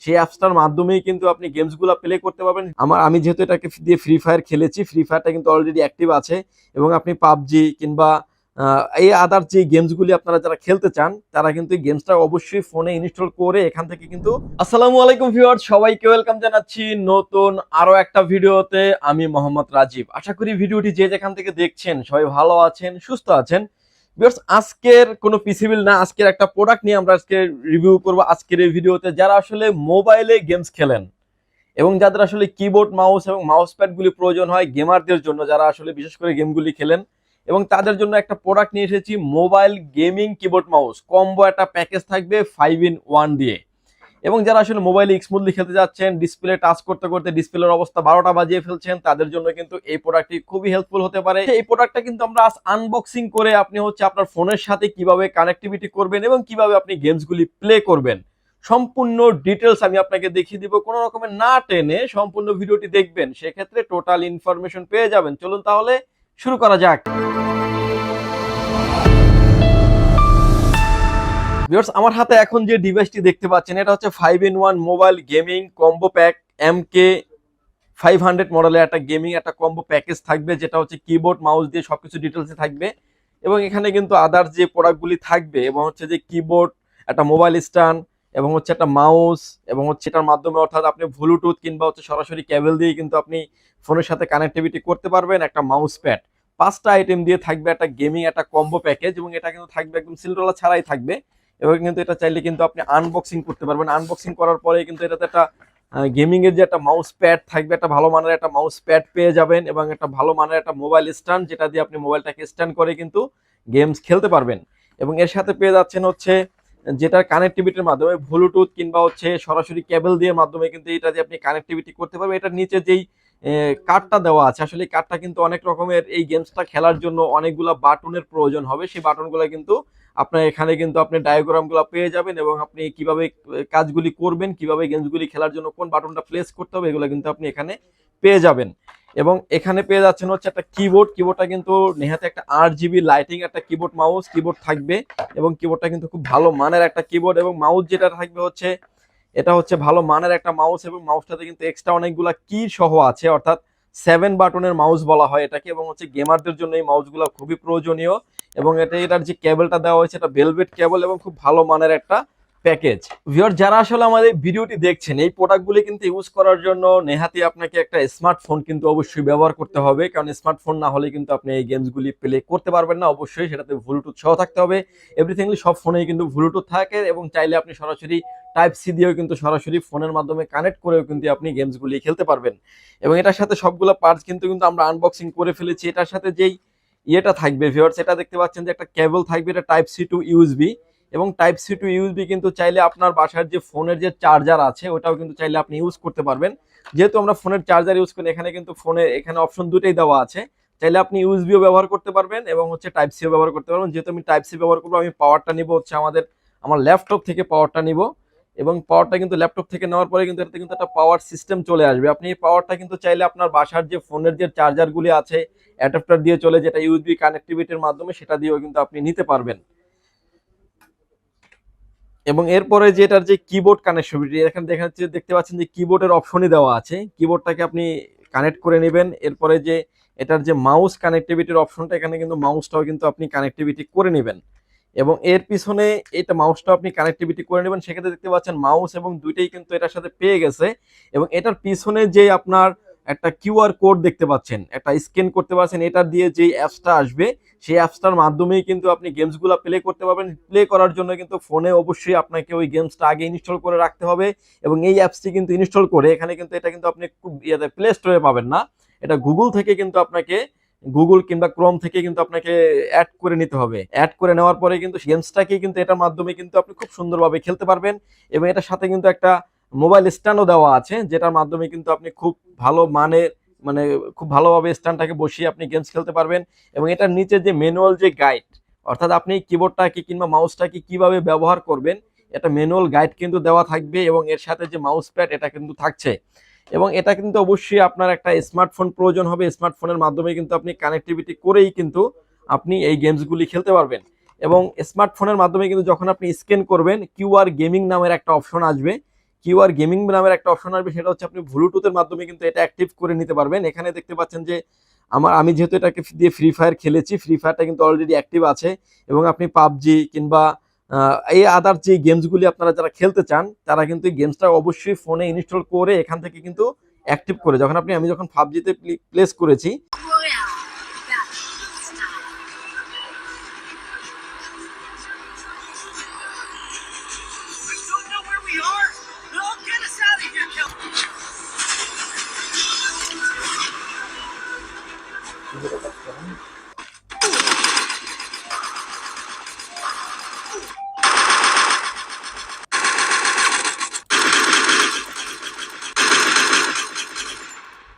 সেই অ্যাপসটার মাধ্যমেই কিন্তু আপনি গেমসগুলো প্লে করতে পারবেন। আমি যেহেতু এটাকে দিয়ে ফ্রি ফায়ার খেলেছি, ফ্রি ফায়ারটা কিন্তু অলরেডি অ্যাক্টিভ আছে এবং আপনি পাবজি কিংবা এই আদার যে গেমসগুলি আপনারা যারা খেলতে চান তারা কিন্তু এই গেমসটা অবশ্যই ফোনে ইনস্টল করে এখান থেকে কিন্তু। আসসালামু আলাইকুম ভিউয়ার্স, সবাইকে ওয়েলকাম জানাচ্ছি নতুন আরো একটা ভিডিওতে। আমি মোহাম্মদ রাজীব। আশা করি ভিডিওটি যে যেখান থেকে দেখছেন সবাই ভালো আছেন, সুস্থ আছেন। ভিউয়ার্স, আজকের কোনো পিসি বিল না, আজকের একটা প্রোডাক্ট নিয়ে আমরা আজকে রিভিউ করব আজকের এই ভিডিওতে। যারা আসলে মোবাইলে গেমস খেলেন এবং যাদের আসলে কিবোর্ড মাউস এবং মাউস প্যাডগুলি প্রয়োজন হয় গেমারদের জন্য, যারা আসলে বিশেষ করে গেমগুলি খেলেন এবং তাদের জন্য একটা প্রোডাক্ট নিয়ে এসেছি, mobile gaming keyboard mouse combo একটা প্যাকেজ থাকবে 5-in-1 দিয়ে। এবং যারা আসলে মোবাইলে স্মুথলি খেলতে যাচ্ছেন, ডিসপ্লে টাচ করতে করতে ডিসপ্লের অবস্থা 12টা বাজিয়ে ফেলছেন, তাদের জন্য কিন্তু এই প্রোডাক্টটি খুবই হেল্পফুল হতে পারে। এই প্রোডাক্টটা কিন্তু আমরা আজ আনবক্সিং করে আপনি আপনার ফোনের সাথে কিভাবে কানেক্টিভিটি করবেন এবং কিভাবে আপনি গেমসগুলি প্লে করবেন সম্পূর্ণ ডিটেলস আমি আপনাকে দেখিয়ে দিব। কোনো রকমের না টেনে সম্পূর্ণ ভিডিওটি দেখবেন, সেক্ষেত্রে টোটাল ইনফরমেশন পেয়ে যাবেন। চলুন তাহলে শুরু করা যাক। ভিউয়ার্স, আমার হাতে এখন যে ডিভাইসটি দেখতে পাচ্ছেন এটা হচ্ছে 5-in-1 mobile gaming combo pack. MK500 মডেলের একটা গেমিং একটা কম্বো প্যাকেজ থাকবে, যেটা হচ্ছে কিবোর্ড মাউস দিয়ে সবকিছু ডিটেলসে থাকবে। এবং এখানে কিন্তু আদার্স যে প্রোডাক্টগুলি থাকবে এবং হচ্ছে যে কিবোর্ড, একটা মোবাইল স্ট্যান্ড এবং হচ্ছে একটা মাউস এবং হচ্ছে এটার মাধ্যমে অর্থাৎ আপনি ব্লুটুথ কিংবা হচ্ছে সরাসরি কেবল দিয়ে কিন্তু আপনি ফোনের সাথে কানেক্টিভিটি করতে পারবেন। একটা মাউস প্যাড, 5টা আইটেম দিয়ে থাকবে একটা গেমিং একটা কম্বো প্যাকেজ। এবং এটা কিন্তু থাকবে একদম সিলটোলা ছাড়াই থাকবে। এবং কিন্তু এটা চাইলে কিন্তু আপনি আনবক্সিং করতে পারবেন। আনবক্সিং করার পরে কিন্তু এটাতে একটা গেমিং এর যে একটা মাউস প্যাড থাকবে, একটা ভালো মানের একটা মাউস প্যাড পেয়ে যাবেন এবং একটা ভালো মানের একটা মোবাইল স্ট্যান্ড, যেটা দিয়ে আপনি মোবাইলটাকে স্ট্যান্ড করে কিন্তু গেমস খেলতে পারবেন। এবং এর সাথে পেয়ে যাচ্ছেন হচ্ছে যেটার কানেক্টিভিটির মাধ্যমে ব্লুটুথ কিংবা হচ্ছে সরাসরি কেবল দিয়ে মাধ্যমে কিন্তু এটা দিয়ে আপনি কানেক্টিভিটি করতে পারবেন। এটার নিচে যেই কার্ডটা দেওয়া আছে, আসলে এই কার্ডটা কিন্তু অনেক রকমের, এই গেমসটা খেলার জন্য অনেকগুলো বাটনের প্রয়োজন হবে। সেই বাটনগুলো কিন্তু আপনার এখানে কিন্তু আপনি ডায়াগ্রামগুলো পেয়ে যাবেন এবং আপনি কিভাবে কাজগুলি করবেন, কিভাবে গেমসগুলি খেলার জন্য কোন বাটনটা প্লেস করতে হবে, এগুলো কিন্তু আপনি এখানে পেয়ে যাবেন। এবং এখানে পেয়ে যাচ্ছেন হচ্ছে একটা কিবোর্ড। কিবোর্ডটা কিন্তু নেহাতে একটা 8GB লাইটিং একটা কিবোর্ড মাউস কিবোর্ড থাকবে এবং কিবোর্ডটা কিন্তু খুব ভালো মানের একটা কিবোর্ড। এবং মাউস যেটা থাকবে হচ্ছে এটা হচ্ছে ভালো মানের একটা মাউস এবং মাউসটাতে কিন্তু এক্সট্রা অনেকগুলা কি সহ আছে, অর্থাৎ 7 বাটনের মাউস বলা হয় এটাকে। এবং হচ্ছে গেমারদের জন্য এই মাউসগুলো খুবই প্রয়োজনীয়। এবং এটার যে কেবলটা দেওয়া হয়েছে এটা ভেলভেট কেবল এবং খুব ভালো মানের একটা প্যাকেজ। ভিউয়ার, যারা আসলে আমাদের ভিডিওটি দেখছেন, এই প্রোডাক্টগুলি কিন্তু ইউজ করার জন্য নেহাতি আপনাকে একটা স্মার্টফোন কিন্তু অবশ্যই ব্যবহার করতে হবে, কারণ স্মার্টফোন না হলে কিন্তু আপনি এই গেমসগুলি প্লে করতে পারবেন না। অবশ্যই সেটাতে ব্লুটুথ সহ থাকতে হবে। এভরিথিংলি সব ফোনেই কিন্তু ব্লুটুথ থাকে এবং চাইলে আপনি সরাসরি টাইপ সি দিয়েও কিন্তু সরাসরি ফোনের মাধ্যমে কানেক্ট করেও কিন্তু আপনি গেমসগুলি খেলতে পারবেন। এবং এটার সাথে সবগুলো পার্টস কিন্তু আমরা আনবক্সিং করে ফেলেছি। এটার সাথে যেই ইয়েটা থাকবে ভিউয়ার্স, এটা দেখতে পাচ্ছেন যে একটা কেবল থাকবে, এটা টাইপ সি টু ইউএসবি। এবং টাইপ সি টু ইউএসবি কিন্তু চাইলে আপনার বাসার যে ফোনের যে চার্জার আছে ওটাও কিন্তু চাইলে আপনি ইউজ করতে পারবেন। যেহেতু আমরা ফোনের চার্জার ইউজ করি, এখানে কিন্তু ফোনে এখানে অপশন দুটোই দেওয়া আছে, চাইলে আপনি ইউএসবিও ব্যবহার করতে পারবেন এবং হচ্ছে টাইপ সিও ব্যবহার করতে পারবেন। যেহেতু আমি টাইপ সি ব্যবহার করবো, আমি পাওয়ারটা নিব হচ্ছে আমার ল্যাপটপ থেকে পাওয়ারটা নিব। এবং পাওয়ারটা কিন্তু ল্যাপটপ থেকে নেওয়ার পরে কিন্তু এটাতে কিন্তু একটা পাওয়ার সিস্টেম চলে আসবে। আপনি এই পাওয়ারটা কিন্তু চাইলে আপনার বাসার যে ফোনের যে চার্জারগুলি আছে অ্যাডাপ্টার দিয়ে চলে, যেটা ইউএসবি কানেক্টিভিটির মাধ্যমে, সেটা দিয়েও কিন্তু আপনি নিতে পারবেন। এবং এরপরে যে এটার যে কিবোর্ড কানেক্টিভিটি, এখানে দেখতে পাচ্ছেন যে কিবোর্ডের অপশনই দেওয়া আছে, কিবোর্ডটাকে আপনি কানেক্ট করে নেবেন। এরপরে যে এটার যে মাউস কানেক্টিভিটির অপশনটা, এখানে কিন্তু মাউসটাও কিন্তু আপনি কানেক্টিভিটি করে নেবেন। এবং এর পিছনে এটা মাউসটা আপনি কানেক্টিভিটি করে নেবেন। সেক্ষেত্রে দেখতে পাচ্ছেন মাউস এবং দুইটাই কিন্তু এটার সাথে পেয়ে গেছে। এবং এটার পিছনে যে আপনার একটা কিউআর কোড দেখতে পাচ্ছেন, একটা স্ক্যান করতে পারছেন, এটা দিয়ে যে অ্যাপসটা আসবে সেই অ্যাপসটার মাধ্যমেই কিন্তু আপনি গেমসগুলো প্লে করতে পারবেন। প্লে করার জন্য কিন্তু ফোনে অবশ্যই আপনাকে ওই গেমসটা আগে ইনস্টল করে রাখতে হবে। এবং এই অ্যাপসটি কিন্তু ইনস্টল করে এখানে কিন্তু এটা কিন্তু আপনি প্লে স্টোরে পাবেন না, এটা গুগল থেকে কিন্তু আপনাকে, গুগল কিংবা ক্রোম থেকে কিন্তু আপনাকে অ্যাড করে নিতে হবে। অ্যাড করে নেওয়ার পরে কিন্তু গেমসটাকে কিন্তু এটার মাধ্যমে কিন্তু আপনি খুব সুন্দরভাবে খেলতে পারবেন। এবং এটার সাথে কিন্তু একটা মোবাইল স্ট্যান্ডও দেওয়া আছে, যেটার মাধ্যমে কিন্তু আপনি খুব ভালো মানের, মানে খুব ভালোভাবে স্ট্যান্ডটাকে বসিয়ে আপনি গেমস খেলতে পারবেন। এবং এটার নিচে যে ম্যানুয়াল যে গাইড, অর্থাৎ আপনি কিবোর্ডটাকে কিংবা মাউসটাকে কিভাবে ব্যবহার করবেন, এটা ম্যানুয়াল গাইড কিন্তু দেওয়া থাকবে। এবং এর সাথে যে মাউস প্যাড এটা কিন্তু থাকছে। এবং এটা কিন্তু অবশ্যই আপনার একটা স্মার্টফোন প্রয়োজন হবে। স্মার্টফোনের মাধ্যমে কিন্তু আপনি কানেক্টিভিটি করেই কিন্তু আপনি এই গেমসগুলি খেলতে পারবেন। এবং স্মার্টফোনের মাধ্যমে কিন্তু যখন আপনি স্ক্যান করবেন, কিউআর গেমিং নামের একটা অপশন আসবে, কিউআর গেমিং নামের একটা অপশন আসবে, সেটা হচ্ছে আপনি ব্লুটুথের মাধ্যমে কিন্তু এটা অ্যাক্টিভ করে নিতে পারবেন। এখানে দেখতে পাচ্ছেন যে আমি যেহেতু এটাকে দিয়ে ফ্রি ফায়ার খেলেছি, ফ্রি ফায়ারটা কিন্তু অলরেডি অ্যাক্টিভ আছে, এবং আপনি পাবজি কিংবা এই আদার যে গেমসগুলি আপনারা যারা খেলতে চান তারা কিন্তু এই গেমসটা অবশ্যই ফোনে ইনস্টল করে এখান থেকে কিন্তু অ্যাক্টিভ করে, যখন আমি যখন পাবজিতে প্লেস করেছি,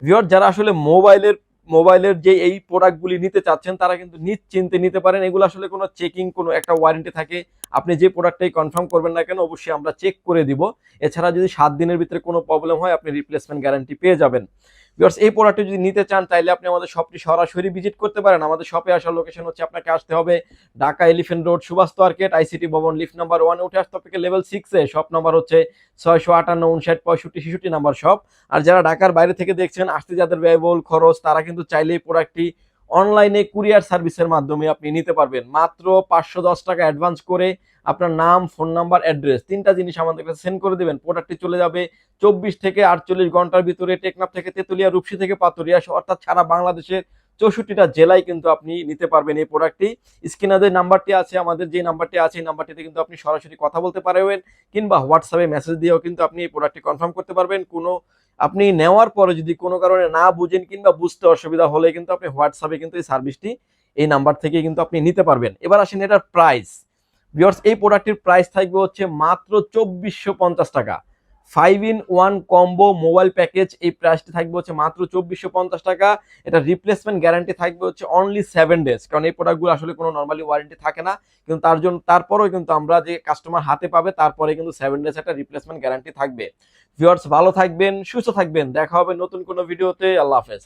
ভিউয়ার যারা আসলে মোবাইলের যে এই প্রোডাক্টগুলি নিতে চাচ্ছেন তারা কিন্তু নিশ্চিন্তে নিতে পারেন। এগুলো আসলে কোনো চেকিং, কোনো একটা ওয়ারেন্টি থাকে, আপনি যে প্রোডাক্টটাই কনফার্ম করবেন না কেন অবশ্যই আমরা চেক করে দিব। এছাড়া যদি 7 দিনের ভিতরে কোনো প্রবলেম হয় আপনি রিপ্লেসমেন্ট গ্যারান্টি পেয়ে যাবেন। ভিউয়ার্স এই প্রোডাক্টটি যদি নিতে চান তাইলে আপনি আমাদের শপটি সরাসরি ভিজিট করতে পারেন। আমাদের শপে আসার লোকেশন হচ্ছে, আপনাকে আসতে হবে Dhaka elephant road, Subhash market, ICT Bhaban, lift number 1 উঠে আসতে হবে লেভেল 6 এ। শপ নাম্বার হচ্ছে 658 59 65 নাম্বার শপ। আর যারা ঢাকার বাইরে থেকে দেখছেন, আসতে যাদের ব্যয়বহুল খরচ, তারা কিন্তু চাইলে এই প্রোডাক্টটি অনলাইনে কুরিয়ার সার্ভিসের মাধ্যমে আপনি নিতে পারবেন। মাত্র 510 টাকা অ্যাডভান্স করে আপনার নাম, ফোন নাম্বার, অ্যাড্রেস 3টা জিনিস আমাদের কাছে সেন্ড করে দেবেন। প্রোডাক্টটি চলে যাবে 24 থেকে 48 ঘন্টার ভিতরে টেকনাফ থেকে তেতুলিয়া, রূপসী থেকে পাতুরিয়া, অর্থাৎ সারা বাংলাদেশের 64টা জেলায় কিন্তু আপনি নিতে পারবেন এই প্রোডাক্টটি। স্ক্রিনে যে নাম্বারটি আছে, আমাদের যে নাম্বারটি আছে, এই নাম্বারটিতে কিন্তু আপনি সরাসরি কথা বলতে পারবেন, কিংবা হোয়াটসঅ্যাপে মেসেজ দিয়েও কিন্তু আপনি এই প্রোডাক্টটি কনফার্ম করতে পারবেন। আপনি নেওয়ার পরে যদি কোনো কারণে না বুঝেন কিংবা বুঝতে অসুবিধা হলে কিন্তু আপনি হোয়াটসঅ্যাপে কিন্তু এই সার্ভিসটি এই নাম্বার থেকে কিন্তু আপনি নিতে পারবেন। এবার আসেন এটার প্রাইস। ভিউয়ার্স এই প্রোডাক্টটির প্রাইস থাকবে হচ্ছে মাত্র 2450 টাকা। 5-in-1 কম্বো মোবাইল প্যাকেজ, এই প্রাইসটি থাকবে হচ্ছে মাত্র 2450 টাকা। এটা রিপ্লেসমেন্ট গ্যারান্টি থাকবে হচ্ছে অনলি 7 ডেজ, কারণ এই প্রোডাক্টগুলো আসলে কোনো নর্মালি ওয়ারেন্টি থাকে না, কিন্তু তারপরেও কিন্তু আমরা যে কাস্টমার হাতে পাবে তারপরে কিন্তু 7 ডেজ একটা রিপ্লেসমেন্ট গ্যারান্টি থাকবে। ভিউয়ার্স ভালো থাকবেন, সুস্থ থাকবেন, দেখা হবে নতুন কোনো ভিডিওতে। আল্লাহ হাফেজ।